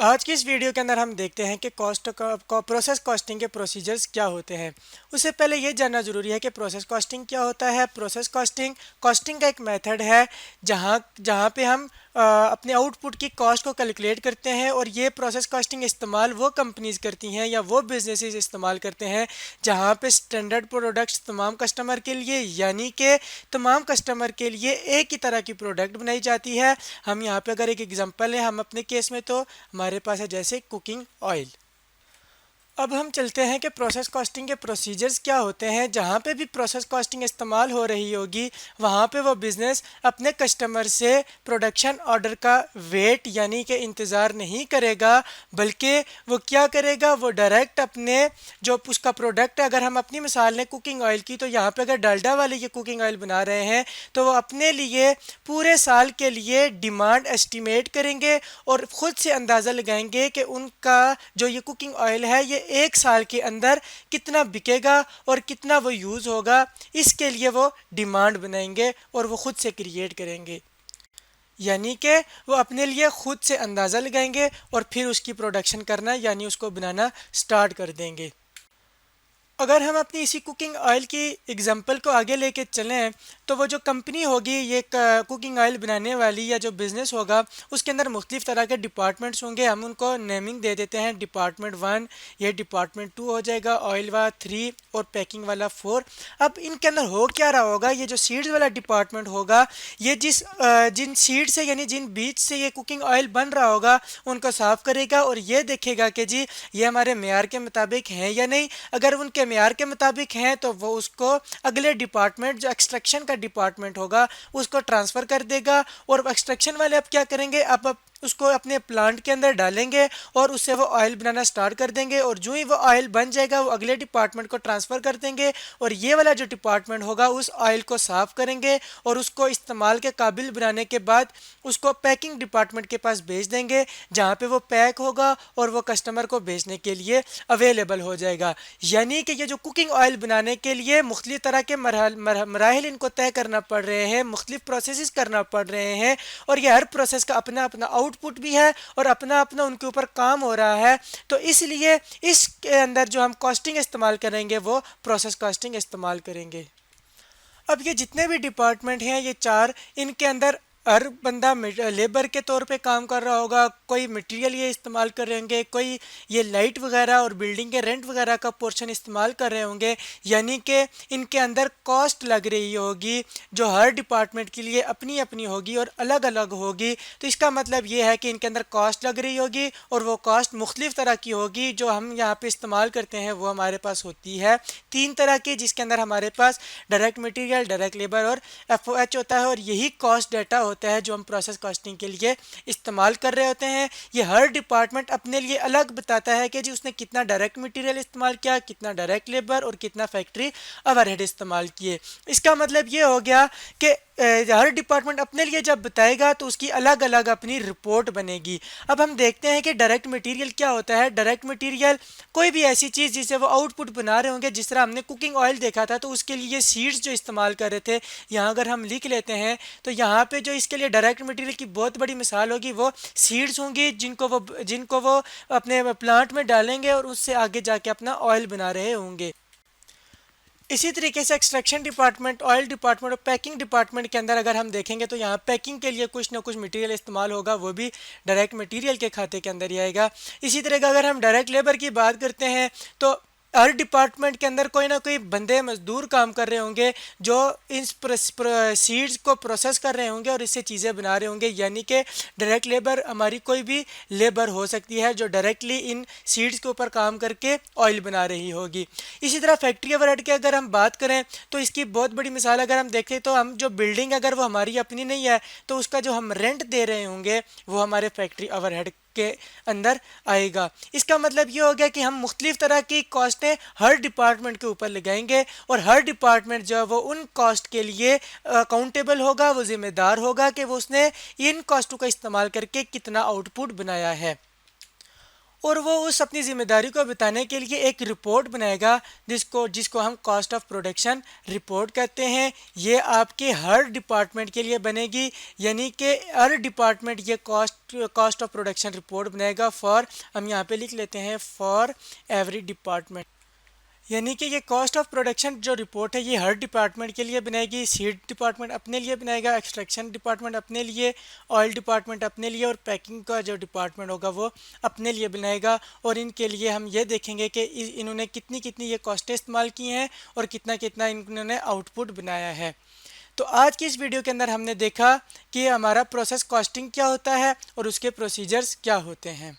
आज की इस वीडियो के अंदर हम देखते हैं कि प्रोसेस कॉस्टिंग के प्रोसीजर्स क्या होते हैं। उससे पहले ये जानना ज़रूरी है कि प्रोसेस कॉस्टिंग क्या होता है। प्रोसेस कॉस्टिंग कॉस्टिंग का एक मेथड है जहाँ जहाँ पे हम अपने आउटपुट की कॉस्ट को कैलकुलेट करते हैं, और ये प्रोसेस कॉस्टिंग इस्तेमाल वो कंपनीज करती हैं या वो बिजनेसेस इस्तेमाल करते हैं जहाँ पे स्टैंडर्ड प्रोडक्ट्स तमाम कस्टमर के लिए, यानी कि तमाम कस्टमर के लिए एक ही तरह की प्रोडक्ट बनाई जाती है। हम यहाँ पे अगर एक एग्जांपल है हम अपने केस में, तो हमारे पास है जैसे कुकिंग ऑयल। अब हम चलते हैं कि प्रोसेस कॉस्टिंग के प्रोसीजर्स क्या होते हैं। जहाँ पे भी प्रोसेस कॉस्टिंग इस्तेमाल हो रही होगी वहाँ पे वो बिज़नेस अपने कस्टमर से प्रोडक्शन ऑर्डर का वेट यानी कि इंतज़ार नहीं करेगा, बल्कि वो क्या करेगा, वो डायरेक्ट अपने जो उसका प्रोडक्ट है, अगर हम अपनी मिसाल लें कुकिंग ऑयल की, तो यहाँ पे अगर डालडा वाले ये कुकिंग ऑयल बना रहे हैं तो वो अपने लिए पूरे साल के लिए डिमांड एस्टिमेट करेंगे और ख़ुद से अंदाज़ा लगाएंगे कि उनका जो ये कुकिंग ऑयल है ये एक साल के अंदर कितना बिकेगा और कितना वो यूज़ होगा। इसके लिए वो डिमांड बनाएंगे और वो खुद से क्रिएट करेंगे, यानी कि वो अपने लिए खुद से अंदाज़ा लगाएंगे और फिर उसकी प्रोडक्शन करना यानी उसको बनाना स्टार्ट कर देंगे। अगर हम अपनी इसी कुकिंग ऑयल की एग्जांपल को आगे लेके चलें तो वो जो कंपनी होगी ये कुकिंग ऑयल बनाने वाली या जो बिज़नेस होगा उसके अंदर मुख्तलिफ तरह के डिपार्टमेंट्स होंगे। हम उनको नेमिंग दे देते हैं, डिपार्टमेंट 1, ये डिपार्टमेंट 2 हो जाएगा, ऑयल वाला 3 और पैकिंग वाला 4। अब इनके अंदर हो क्या रहा होगा, ये जो सीड्स वाला डिपार्टमेंट होगा ये जिन सीड से यानी जिन बीज से ये कुकिंग ऑयल बन रहा होगा उनको साफ़ करेगा और ये देखेगा कि जी ये हमारे मेयार के मुताबिक हैं या नहीं। अगर उनके मेयार के मुताबिक हैं तो वो उसको अगले डिपार्टमेंट जो एक्सट्रैक्शन का डिपार्टमेंट होगा उसको ट्रांसफ़र कर देगा, और एक्सट्रैक्शन वाले अब क्या करेंगे, अब उसको अपने प्लांट के अंदर डालेंगे और उससे वो ऑयल बनाना स्टार्ट कर देंगे, और जो ही वो ऑयल बन जाएगा वो अगले डिपार्टमेंट को ट्रांसफ़र कर देंगे, और ये वाला जो डिपार्टमेंट होगा उस ऑयल को साफ़ करेंगे और उसको इस्तेमाल के काबिल बनाने के बाद उसको पैकिंग डिपार्टमेंट के पास भेज देंगे, जहाँ पे वो पैक होगा और वो कस्टमर को बेचने के लिए अवेलेबल हो जाएगा। यानी कि ये जो कुकिंग ऑयल बनाने के लिए मुख्तलिफ तरह के मराहिल इनको तय करना पड़ रहे हैं, मुख्तलिफ प्रोसेस करना पड़ रहे हैं, और ये हर प्रोसेस का अपना अपना आउटपुट भी है और अपना अपना उनके ऊपर काम हो रहा है। तो इसलिए इसके अंदर जो हम कॉस्टिंग इस्तेमाल करेंगे वो प्रोसेस कॉस्टिंग इस्तेमाल करेंगे। अब ये जितने भी डिपार्टमेंट हैं ये चार, इनके अंदर हर बंदा लेबर के तौर पे काम कर रहा होगा, कोई मटेरियल ये इस्तेमाल कर रहे होंगे, कोई ये लाइट वगैरह और बिल्डिंग के रेंट वगैरह का पोर्शन इस्तेमाल कर रहे होंगे, यानी कि इनके अंदर कॉस्ट लग रही होगी जो हर डिपार्टमेंट के लिए अपनी अपनी होगी और अलग अलग होगी। तो इसका मतलब ये है कि इनके अंदर कॉस्ट लग रही होगी और वो कॉस्ट मुख्तलिफ तरह की होगी। जो हम यहाँ पे इस्तेमाल करते हैं वो हमारे पास होती है 3 तरह की, जिसके अंदर हमारे पास डायरेक्ट मटेरियल, डायरेक्ट लेबर और FOH होता है, और यही कॉस्ट डाटा होता है जो हम प्रोसेस कॉस्टिंग के लिए इस्तेमाल कर रहे होते हैं। ये हर डिपार्टमेंट अपने लिए अलग बताता है कि जी उसने कितना डायरेक्ट मटेरियल इस्तेमाल किया, कितना डायरेक्ट लेबर और कितना फैक्ट्री ओवरहेड इस्तेमाल किए। इसका मतलब ये हो गया कि हर डिपार्टमेंट अपने लिए जब बताएगा तो उसकी अलग अलग अपनी रिपोर्ट बनेगी। अब हम देखते हैं कि डायरेक्ट मटेरियल क्या होता है। डायरेक्ट मटेरियल कोई भी ऐसी चीज़ जिसे वो आउटपुट बना रहे होंगे, जिस तरह हमने कुकिंग ऑयल देखा था तो उसके लिए सीड्स जो इस्तेमाल कर रहे थे, यहाँ अगर हम लिख लेते हैं तो यहाँ पे जो इसके लिए डायरेक्ट मटेरियल की बहुत बड़ी मिसाल होगी वो सीड्स होंगी जिनको वो अपने प्लांट में डालेंगे और उससे आगे जाके अपना ऑयल बना रहे होंगे। इसी तरीके से एक्सट्रैक्शन डिपार्टमेंट, ऑयल डिपार्टमेंट और पैकिंग डिपार्टमेंट के अंदर अगर हम देखेंगे तो यहाँ पैकिंग के लिए कुछ ना कुछ मटेरियल इस्तेमाल होगा, वो भी डायरेक्ट मटेरियल के खाते के अंदर ही आएगा। इसी तरह का अगर हम डायरेक्ट लेबर की बात करते हैं तो हर डिपार्टमेंट के अंदर कोई ना कोई बंदे मजदूर काम कर रहे होंगे जो इन सीड्स को प्रोसेस कर रहे होंगे और इससे चीज़ें बना रहे होंगे, यानी कि डायरेक्ट लेबर हमारी कोई भी लेबर हो सकती है जो डायरेक्टली इन सीड्स के ऊपर काम करके ऑयल बना रही होगी। इसी तरह फैक्ट्री ओवरहेड की अगर हम बात करें तो इसकी बहुत बड़ी मिसाल अगर हम देखें तो हम जो बिल्डिंग अगर वो हमारी अपनी नहीं है तो उसका जो हम रेंट दे रहे होंगे वो हमारे फैक्ट्री ओवरहेड के अंदर आएगा। इसका मतलब ये हो गया कि हम मुख्तलिफ तरह की कॉस्टें हर डिपार्टमेंट के ऊपर लगाएंगे और हर डिपार्टमेंट जो है वो उन कॉस्ट के लिए अकाउंटेबल होगा, वो जिम्मेदार होगा कि वो उसने इन कॉस्टों का इस्तेमाल करके कितना आउटपुट बनाया है। और वो उस अपनी जिम्मेदारी को बताने के लिए एक रिपोर्ट बनाएगा जिसको जिसको हम कॉस्ट ऑफ प्रोडक्शन रिपोर्ट कहते हैं। ये आपके हर डिपार्टमेंट के लिए बनेगी, यानी कि हर डिपार्टमेंट ये कॉस्ट ऑफ प्रोडक्शन रिपोर्ट बनाएगा फॉर, हम यहाँ पे लिख लेते हैं फॉर एवरी डिपार्टमेंट। यानी कि ये कॉस्ट ऑफ प्रोडक्शन जो रिपोर्ट है ये हर डिपार्टमेंट के लिए बनाएगी। सीड डिपार्टमेंट अपने लिए बनाएगा, एक्सट्रैक्शन डिपार्टमेंट अपने लिए, ऑयल डिपार्टमेंट अपने लिए और पैकिंग का जो डिपार्टमेंट होगा वो अपने लिए बनाएगा। और इनके लिए हम ये देखेंगे कि इन्होंने कितनी कितनी ये कॉस्टें इस्तेमाल की हैं और कितना कितना इन्होंने आउटपुट बनाया है। तो आज की इस वीडियो के अंदर हमने देखा कि हमारा प्रोसेस कॉस्टिंग क्या होता है और उसके प्रोसीजर्स क्या होते हैं।